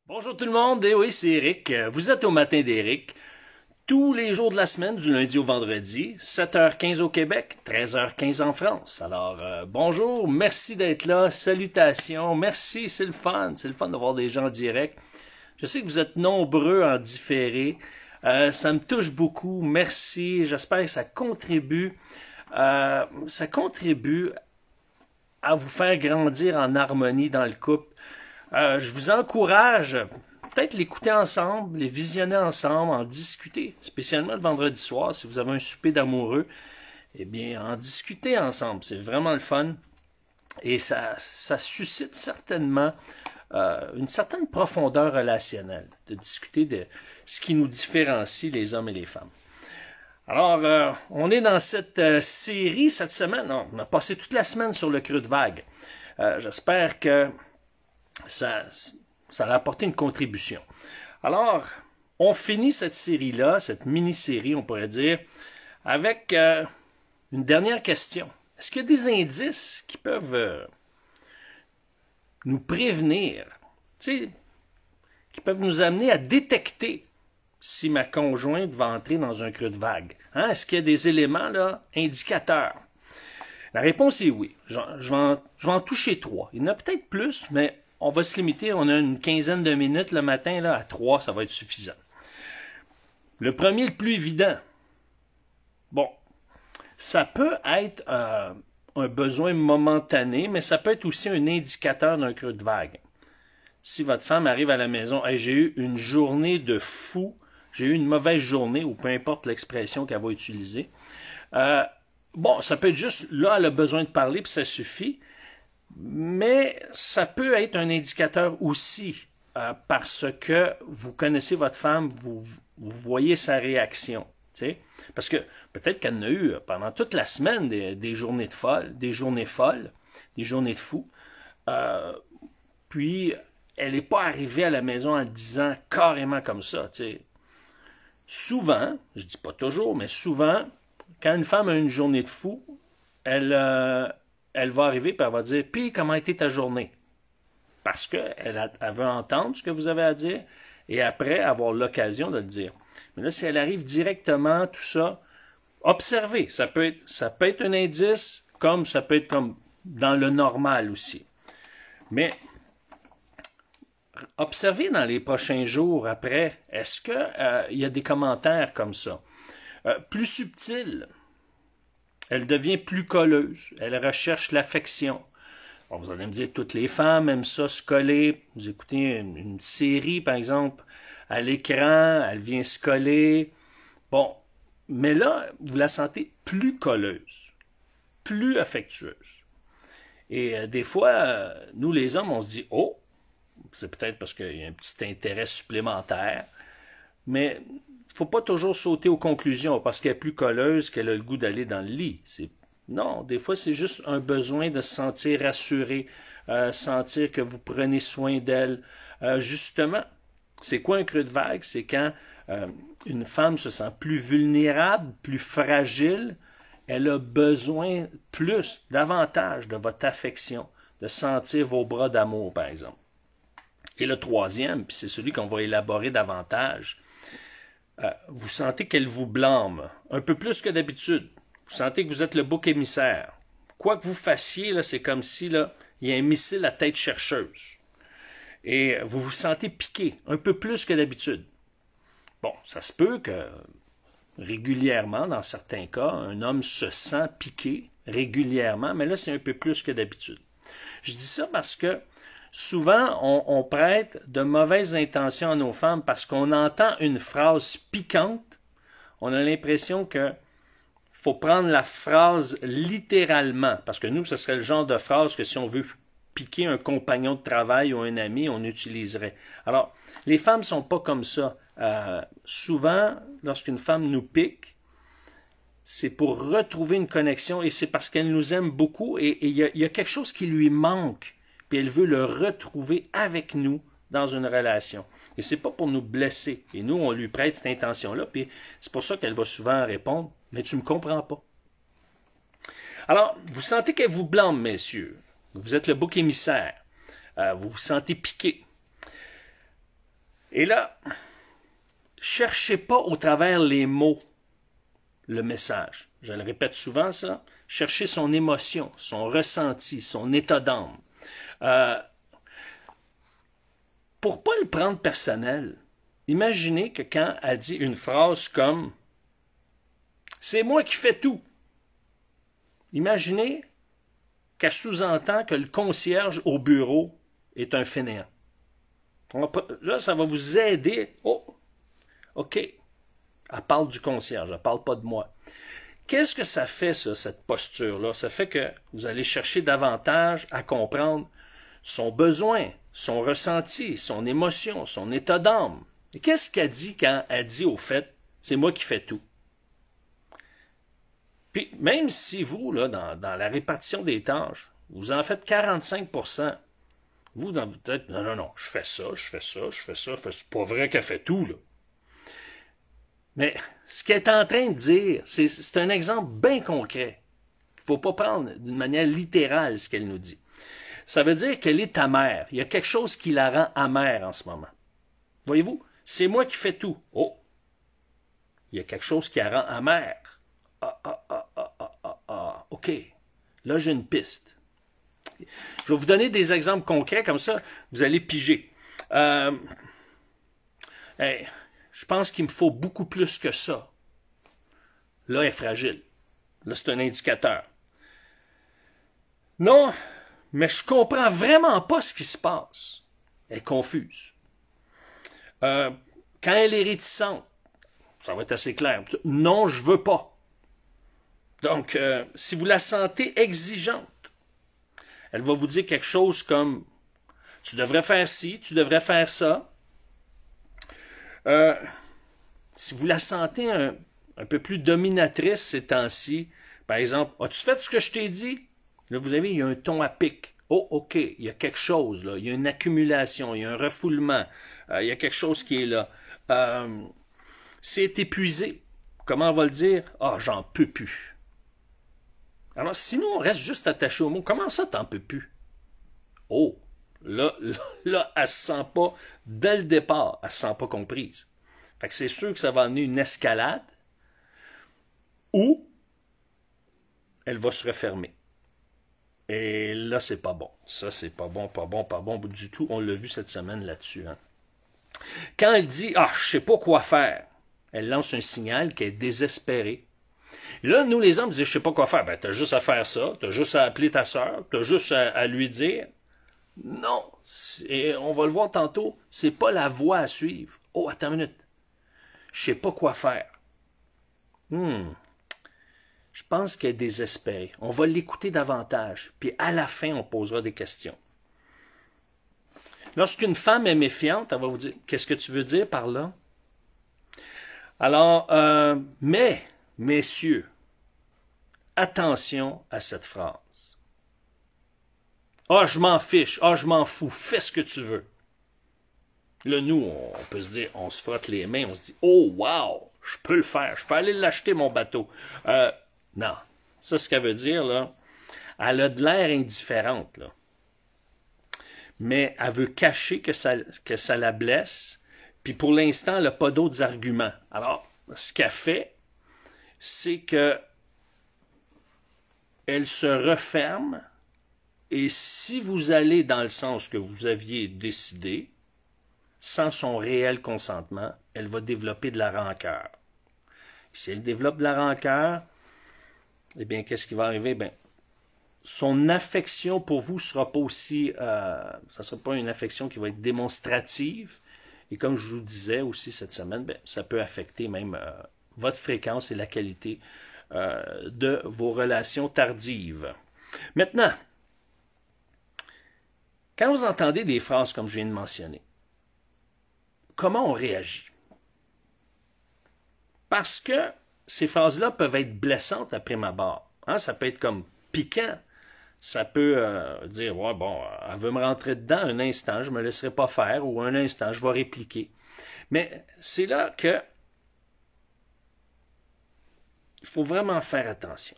Bonjour tout le monde, et oui, c'est Eric. Vous êtes au matin d'Eric. Tous les jours de la semaine, du lundi au vendredi, 7h15 au Québec, 13h15 en France. Alors, bonjour, merci d'être là, salutations, merci, c'est le fun de voir des gens en direct. Je sais que vous êtes nombreux en différé, ça me touche beaucoup, merci, j'espère que ça contribue à vous faire grandir en harmonie dans le couple. Je vous encourage peut-être l'écouter ensemble, les visionner ensemble, en discuter, spécialement le vendredi soir, si vous avez un souper d'amoureux, eh bien, en discuter ensemble, c'est vraiment le fun, et ça suscite certainement une certaine profondeur relationnelle, de discuter de ce qui nous différencie les hommes et les femmes. Alors, on est dans cette série cette semaine, on a passé toute la semaine sur le creux de vague. J'espère que ça a apporté une contribution. Alors, on finit cette série-là, cette mini-série, on pourrait dire, avec une dernière question. Est-ce qu'il y a des indices qui peuvent nous prévenir, qui peuvent nous amener à détecter si ma conjointe va entrer dans un creux de vague? Est-ce qu'il y a des éléments là, indicateurs? La réponse est oui. Je vais en toucher 3. Il y en a peut-être plus, mais on va se limiter, on a une quinzaine de minutes le matin, là, à 3, ça va être suffisant. Le premier, le plus évident. Bon, ça peut être un besoin momentané, mais ça peut être aussi un indicateur d'un creux de vague. Si votre femme arrive à la maison, hey, j'ai eu une journée de fou, j'ai eu une mauvaise journée, ou peu importe l'expression qu'elle va utiliser, bon, ça peut être juste, là, elle a besoin de parler, puis ça suffit. Mais ça peut être un indicateur aussi, parce que vous connaissez votre femme, vous voyez sa réaction. T'sais? Parce que peut-être qu'elle en a eu pendant toute la semaine des journées folles, des journées de fous. Puis, elle n'est pas arrivée à la maison en le disant carrément comme ça. T'sais. Souvent, je dis pas toujours, mais souvent, quand une femme a une journée de fou, elle va arriver et elle va dire « Puis, comment a été ta journée? » Parce qu'elle veut entendre ce que vous avez à dire et après avoir l'occasion de le dire. Mais là, si elle arrive directement, tout ça, observez. Ça peut être un indice, comme ça peut être comme dans le normal aussi. Mais observez dans les prochains jours après, est-ce qu'il y a des commentaires comme ça? Plus subtils. Elle devient plus colleuse. Elle recherche l'affection. Bon, vous allez me dire, toutes les femmes aiment ça, se coller. Vous écoutez une série, par exemple, à l'écran, elle vient se coller. Bon, mais là, vous la sentez plus colleuse, plus affectueuse. Et des fois, nous les hommes, on se dit, oh, c'est peut-être parce qu'il y a un petit intérêt supplémentaire. Mais faut pas toujours sauter aux conclusions parce qu'elle est plus colleuse qu'elle a le goût d'aller dans le lit. Non, des fois, c'est juste un besoin de se sentir rassuré, sentir que vous prenez soin d'elle. Justement, c'est quoi un creux de vague? C'est quand une femme se sent plus vulnérable, plus fragile. Elle a besoin davantage de votre affection, de sentir vos bras d'amour, par exemple. Et le troisième, puis c'est celui qu'on va élaborer davantage, vous sentez qu'elle vous blâme, un peu plus que d'habitude. Vous sentez que vous êtes le bouc émissaire. Quoi que vous fassiez, là, c'est comme si là, il y a un missile à tête chercheuse. Et vous vous sentez piqué, un peu plus que d'habitude. Bon, ça se peut que régulièrement, dans certains cas, un homme se sent piqué régulièrement, mais là, c'est un peu plus que d'habitude. Je dis ça parce que souvent, on prête de mauvaises intentions à nos femmes parce qu'on entend une phrase piquante. On a l'impression que faut prendre la phrase littéralement. Parce que nous, ce serait le genre de phrase que si on veut piquer un compagnon de travail ou un ami, on utiliserait. Alors, les femmes ne sont pas comme ça. Souvent, lorsqu'une femme nous pique, c'est pour retrouver une connexion et c'est parce qu'elle nous aime beaucoup et il y a quelque chose qui lui manque. Puis elle veut le retrouver avec nous dans une relation. Et c'est pas pour nous blesser. Et nous, on lui prête cette intention-là, puis c'est pour ça qu'elle va souvent répondre « Mais tu me comprends pas. » Alors, vous sentez qu'elle vous blâme, messieurs. Vous êtes le bouc émissaire. Vous vous sentez piqué. Et là, cherchez pas au travers les mots le message. Je le répète souvent, ça. Cherchez son émotion, son ressenti, son état d'âme. Pour pas le prendre personnel, imaginez que quand elle dit une phrase comme « C'est moi qui fais tout », imaginez qu'elle sous-entend que le concierge au bureau est un fainéant. Là, ça va vous aider. Oh, OK. Elle parle du concierge, elle ne parle pas de moi. Qu'est-ce que ça fait, ça, cette posture-là? Ça fait que vous allez chercher davantage à comprendre son besoin, son ressenti, son émotion, son état d'âme. Et qu'est-ce qu'elle dit quand elle dit au fait, c'est moi qui fais tout? Puis, même si vous, là, dans la répartition des tâches, vous en faites 45%, vous, dans votre tête, non, je fais ça, c'est pas vrai qu'elle fait tout, là. Mais ce qu'elle est en train de dire, c'est un exemple bien concret. Il ne faut pas prendre d'une manière littérale ce qu'elle nous dit. Ça veut dire qu'elle est amère. Il y a quelque chose qui la rend amère en ce moment. Voyez-vous, c'est moi qui fais tout. Oh, il y a quelque chose qui la rend amère. OK. Là, j'ai une piste. Je vais vous donner des exemples concrets, comme ça, vous allez piger. Je pense qu'il me faut beaucoup plus que ça. Là, elle est fragile. Là, c'est un indicateur. Non, mais je comprends vraiment pas ce qui se passe. Elle est confuse. Quand elle est réticente, ça va être assez clair. Non, je veux pas. Donc, si vous la sentez exigeante, elle va vous dire quelque chose comme « Tu devrais faire ci, tu devrais faire ça ». Si vous la sentez un peu plus dominatrice ces temps-ci, par exemple, as-tu fait ce que je t'ai dit? Là, vous avez, il y a un ton à pic. Oh, OK, il y a quelque chose, là. Il y a une accumulation, il y a un refoulement. Il y a quelque chose qui est là. C'est épuisé. Comment on va le dire? Ah, j'en peux plus. Alors, sinon, on reste juste attaché au mot. Comment ça, t'en peux plus? Oh, là, elle se sent pas, dès le départ, elle se sent pas comprise. Fait que c'est sûr que ça va amener une escalade ou elle va se refermer. Et là, c'est pas bon. Ça, c'est pas bon du tout. On l'a vu cette semaine là-dessus. Hein. Quand elle dit « Ah, je sais pas quoi faire », elle lance un signal qu'elle est désespérée. Et là, nous, les hommes, disent « Je sais pas quoi faire. » Ben, t'as juste à faire ça. T'as juste à appeler ta sœur. T'as juste à lui dire « Non. » Et on va le voir tantôt. C'est pas la voie à suivre. Oh, attends une minute. Je sais pas quoi faire. Je pense qu'elle est désespérée. On va l'écouter davantage. Puis à la fin, on posera des questions. Lorsqu'une femme est méfiante, elle va vous dire, qu'est-ce que tu veux dire par là? Alors, mais, messieurs, attention à cette phrase. Ah, je m'en fiche. Ah, je m'en fous. Fais ce que tu veux. Là, nous, on peut se dire, on se frotte les mains, on se dit, oh, wow, je peux le faire, je peux aller l'acheter, mon bateau. Non, ça, ce qu'elle veut dire, là, elle a de l'air indifférente, là. Mais elle veut cacher que ça la blesse, puis pour l'instant, elle n'a pas d'autres arguments. Alors, ce qu'elle fait, c'est que elle se referme, et si vous allez dans le sens que vous aviez décidé, sans son réel consentement, elle va développer de la rancœur. Si elle développe de la rancœur, eh bien, qu'est-ce qui va arriver? Bien, son affection pour vous ne sera pas aussi... ça ne sera pas une affection qui va être démonstrative. Et comme je vous disais aussi cette semaine, bien, ça peut affecter même votre fréquence et la qualité de vos relations tardives. Maintenant, quand vous entendez des phrases comme je viens de mentionner, comment on réagit? Parce que ces phrases-là peuvent être blessantes à prime abord. Hein? Ça peut être comme piquant. Ça peut dire, ouais, bon, elle veut me rentrer dedans un instant, je ne me laisserai pas faire, ou un instant, je vais répliquer. Mais c'est là que il faut vraiment faire attention.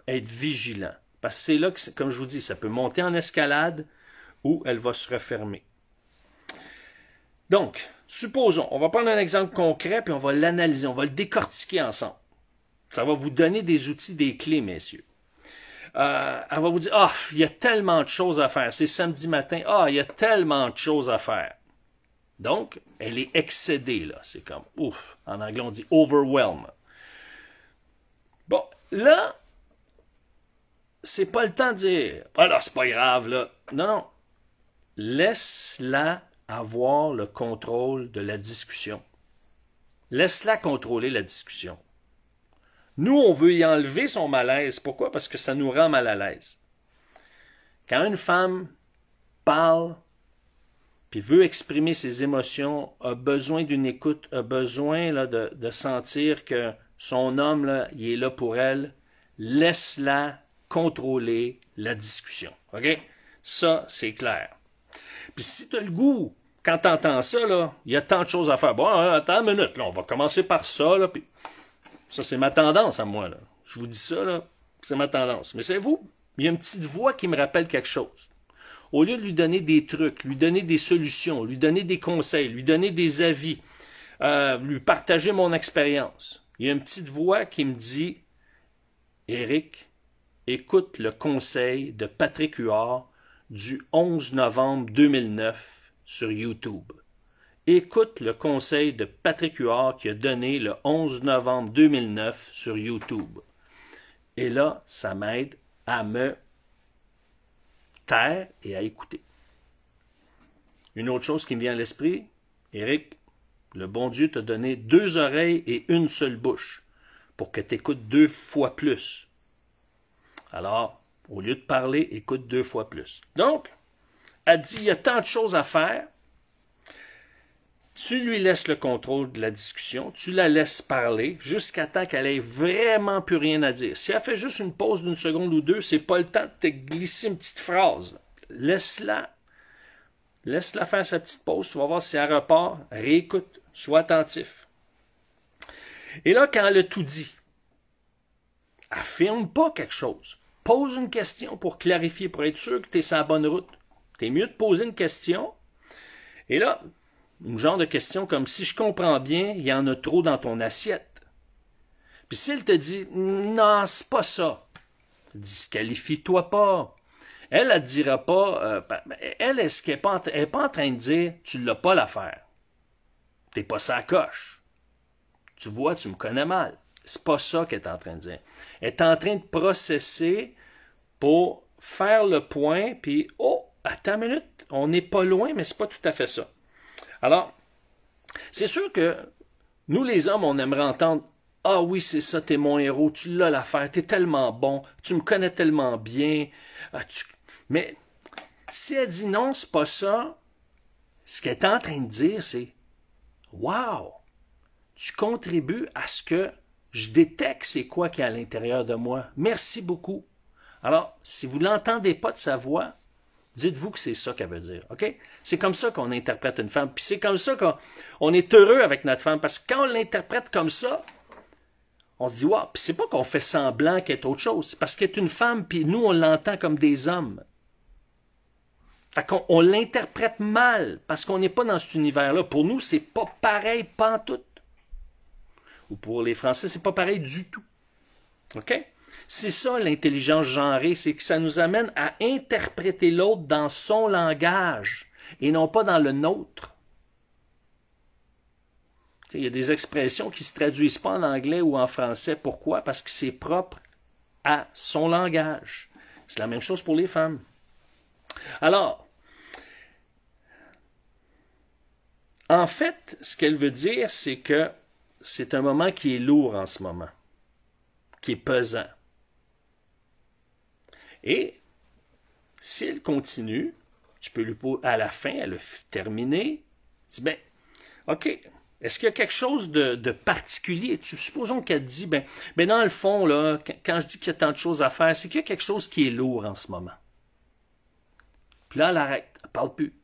Être vigilant. Parce que c'est là que, comme je vous dis, ça peut monter en escalade ou elle va se refermer. Donc, supposons, on va prendre un exemple concret, puis on va l'analyser, on va le décortiquer ensemble. Ça va vous donner des outils, des clés, messieurs. Elle va vous dire, ah, il y a tellement de choses à faire. C'est samedi matin, ah, il y a tellement de choses à faire. Donc, elle est excédée, là. C'est comme, ouf, en anglais, on dit overwhelm. Bon, là, c'est pas le temps de dire, ah là, c'est pas grave, là. Non, non. Laisse-la avoir le contrôle de la discussion. Laisse-la contrôler la discussion. Nous, on veut y enlever son malaise. Pourquoi? Parce que ça nous rend mal à l'aise. Quand une femme parle, puis veut exprimer ses émotions, a besoin d'une écoute, a besoin là, de sentir que son homme, là, il est là pour elle, laisse-la contrôler la discussion. OK? Ça, c'est clair. Puis si tu as le goût, quand tu entends ça, là, il y a tant de choses à faire. Bon, attends une minute, là, on va commencer par ça, là, puis ça, c'est ma tendance à moi, là. Je vous dis ça, là, c'est ma tendance. Mais c'est vous, il y a une petite voix qui me rappelle quelque chose. Au lieu de lui donner des trucs, lui donner des solutions, lui donner des conseils, lui donner des avis, lui partager mon expérience, il y a une petite voix qui me dit, Éric, écoute le conseil de Patrick Huard du 11 novembre 2009 sur YouTube. Écoute le conseil de Patrick Huard qui a donné le 11 novembre 2009 sur YouTube. Et là, ça m'aide à me taire et à écouter. Une autre chose qui me vient à l'esprit, Éric, le bon Dieu t'a donné 2 oreilles et une seule bouche pour que tu écoutes 2 fois plus. Alors, au lieu de parler, écoute 2 fois plus. Donc, elle dit, il y a tant de choses à faire. Tu lui laisses le contrôle de la discussion, tu la laisses parler jusqu'à temps qu'elle ait vraiment plus rien à dire. Si elle fait juste une pause d'une seconde ou deux, c'est pas le temps de te glisser une petite phrase. Laisse-la faire sa petite pause, tu vas voir si elle repart, réécoute, sois attentif. Et là, quand elle a tout dit, affirme pas quelque chose. Pose une question pour clarifier, pour être sûr que tu es sur la bonne route. C'est mieux de poser une question. Et là, une genre de question comme si je comprends bien, il y en a trop dans ton assiette. Puis si elle te dit non, c'est pas ça, disqualifie-toi pas. Elle ne dira pas, est-ce qu'elle n'est pas en train de dire tu l'as pas l'affaire. T'es pas sa coche. Tu vois, tu me connais mal. C'est pas ça qu'elle est en train de dire. Elle est en train de processer pour faire le point, puis oh, attends une minute, on n'est pas loin, mais c'est pas tout à fait ça. Alors, c'est sûr que nous, les hommes, on aimerait entendre « Ah oui, c'est ça, t'es mon héros, tu l'as l'affaire, t'es tellement bon, tu me connais tellement bien. Mais si elle dit non, c'est pas ça, ce qu'elle est en train de dire, c'est « Wow, tu contribues à ce que je détecte c'est quoi qui est à l'intérieur de moi. Merci beaucoup. » Alors, si vous ne l'entendez pas de sa voix, dites-vous que c'est ça qu'elle veut dire, OK? C'est comme ça qu'on interprète une femme. Puis c'est comme ça qu'on est heureux avec notre femme. Parce que quand on l'interprète comme ça, on se dit, wow, puis c'est pas qu'on fait semblant qu'elle est autre chose. C'est parce qu'elle est une femme, puis nous, on l'entend comme des hommes. Fait qu'on l'interprète mal, parce qu'on n'est pas dans cet univers-là. Pour nous, c'est pas pareil pantoute. Ou pour les Français, c'est pas pareil du tout. OK? C'est ça l'intelligence genrée, c'est que ça nous amène à interpréter l'autre dans son langage et non pas dans le nôtre. Il y a des expressions qui ne se traduisent pas en anglais ou en français. Pourquoi? Parce que c'est propre à son langage. C'est la même chose pour les femmes. Alors, en fait, ce qu'elle veut dire, c'est que c'est un moment qui est lourd en ce moment, qui est pesant. Et si elle continue, tu peux lui poser à la fin, elle a terminé, dis ben, OK, est-ce qu'il y a quelque chose de particulier? Supposons qu'elle dit, ben dans le fond, là, quand je dis qu'il y a tant de choses à faire, c'est qu'il y a quelque chose qui est lourd en ce moment. Puis là, elle arrête, elle ne parle plus.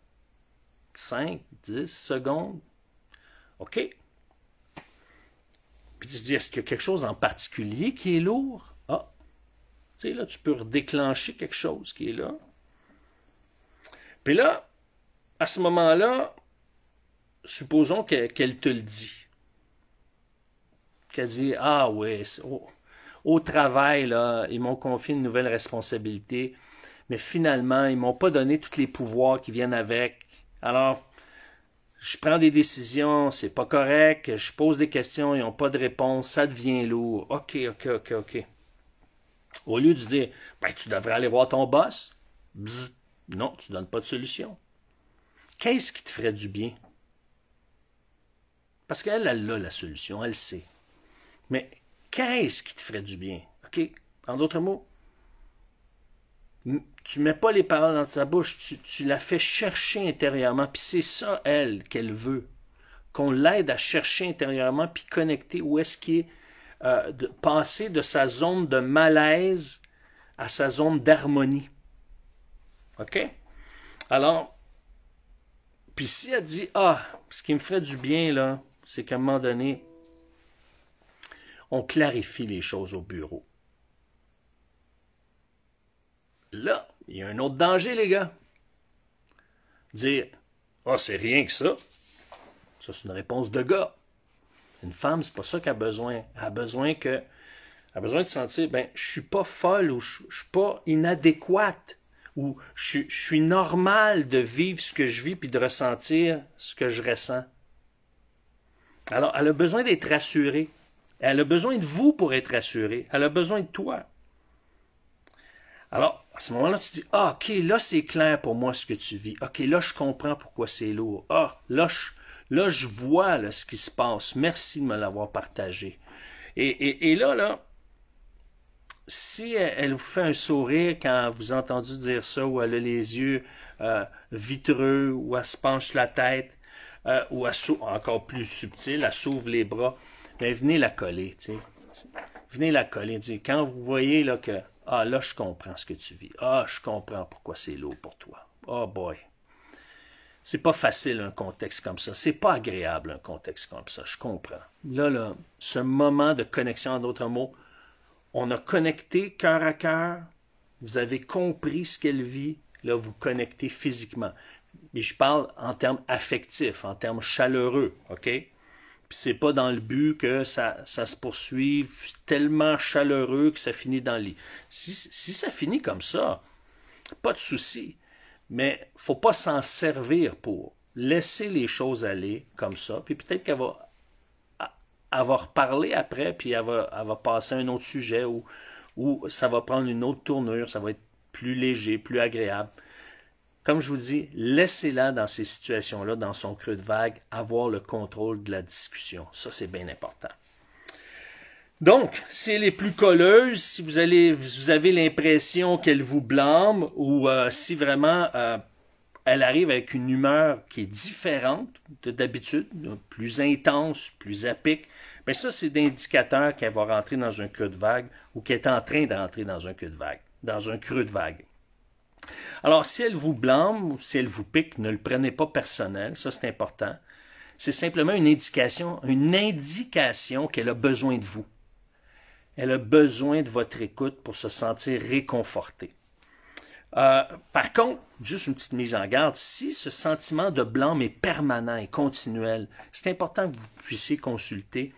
5, 10 secondes. OK. Puis tu dis, est-ce qu'il y a quelque chose en particulier qui est lourd? Tu sais, là, tu peux redéclencher quelque chose qui est là. Puis là, à ce moment-là, supposons qu'elle te le dit. Qu'elle dit, ah oui, au travail, là, ils m'ont confié une nouvelle responsabilité, mais finalement, ils m'ont pas donné tous les pouvoirs qui viennent avec. Alors, je prends des décisions, c'est pas correct, je pose des questions, ils n'ont pas de réponse, ça devient lourd. OK. Au lieu de dire, ben, tu devrais aller voir ton boss, bzz, non, tu donnes pas de solution. Qu'est-ce qui te ferait du bien? Parce qu'elle, elle a la solution, elle sait. Mais qu'est-ce qui te ferait du bien? OK? En d'autres mots, tu mets pas les paroles dans ta bouche, tu la fais chercher intérieurement, puis c'est ça, elle, qu'elle veut. Qu'on l'aide à chercher intérieurement, puis connecter où est-ce qu'il est, de passer de sa zone de malaise à sa zone d'harmonie. OK? Alors, puis si elle dit, ah, ce qui me ferait du bien, là, c'est qu'à un moment donné, on clarifie les choses au bureau. Là, il y a un autre danger, les gars. Dire, ah, c'est rien que ça. Ça, c'est une réponse de gars. Une femme, c'est pas ça qu'elle a besoin. Elle a besoin de sentir, ben, je suis pas folle ou je suis pas inadéquate ou je suis normal de vivre ce que je vis puis de ressentir ce que je ressens. Alors, elle a besoin d'être rassurée. Elle a besoin de vous pour être rassurée. Elle a besoin de toi. Alors, à ce moment-là, tu dis, ah, OK, là, c'est clair pour moi ce que tu vis. OK, là, je comprends pourquoi c'est lourd. Ah, là, je vois là, ce qui se passe. Merci de me l'avoir partagé. Et là, si elle vous fait un sourire quand vous avez entendu dire ça, ou elle a les yeux vitreux, ou elle se penche la tête, ou elle encore plus subtil, elle s'ouvre les bras, bien, venez la coller, tu sais. Venez la coller. Quand vous voyez là, que ah, là, je comprends ce que tu vis. Ah, je comprends pourquoi c'est lourd pour toi. Oh boy. C'est pas facile un contexte comme ça. C'est pas agréable un contexte comme ça. Je comprends. Là, ce moment de connexion, en d'autres mots, on a connecté cœur à cœur. Vous avez compris ce qu'elle vit. Là, vous connectez physiquement. Mais je parle en termes affectifs, en termes chaleureux. OK? Puis c'est pas dans le but que ça se poursuive tellement chaleureux que ça finit dans le lit. Si ça finit comme ça, pas de souci. Mais faut pas s'en servir pour laisser les choses aller comme ça. Puis peut-être qu'elle va reparler après, puis elle va passer à un autre sujet où ça va prendre une autre tournure, ça va être plus léger, plus agréable. Comme je vous dis, laissez-la dans ces situations-là, dans son creux de vague, avoir le contrôle de la discussion. Ça, c'est bien important. Donc, si elle est plus colleuse, si vous avez l'impression qu'elle vous blâme, ou si vraiment elle arrive avec une humeur qui est différente de d'habitude, plus intense, plus à pic, bien ça, c'est d'indicateur qu'elle va rentrer dans un creux de vague ou qu'elle est en train de rentrer dans un creux de vague. Alors, si elle vous blâme ou si elle vous pique, ne le prenez pas personnel, ça c'est important. C'est simplement une indication qu'elle a besoin de vous. Elle a besoin de votre écoute pour se sentir réconfortée. Par contre, juste une petite mise en garde, si ce sentiment de blâme est permanent et continuel, c'est important que vous puissiez consulter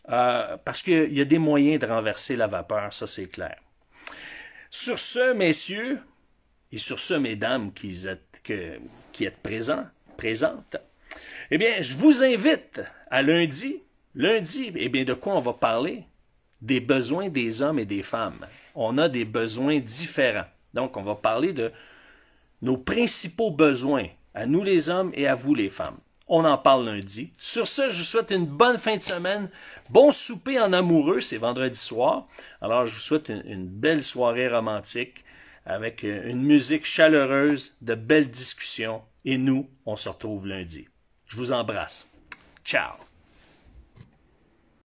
parce qu'il y a des moyens de renverser la vapeur, ça c'est clair. Sur ce, messieurs, et sur ce, mesdames qui êtes présentes, eh bien, je vous invite à lundi. Lundi, eh bien, de quoi on va parler? Des besoins des hommes et des femmes. On a des besoins différents. Donc, on va parler de nos principaux besoins, à nous les hommes et à vous les femmes. On en parle lundi. Sur ce, je vous souhaite une bonne fin de semaine. Bon souper en amoureux, c'est vendredi soir. Alors, je vous souhaite une belle soirée romantique avec une musique chaleureuse, de belles discussions. Et nous, on se retrouve lundi. Je vous embrasse. Ciao!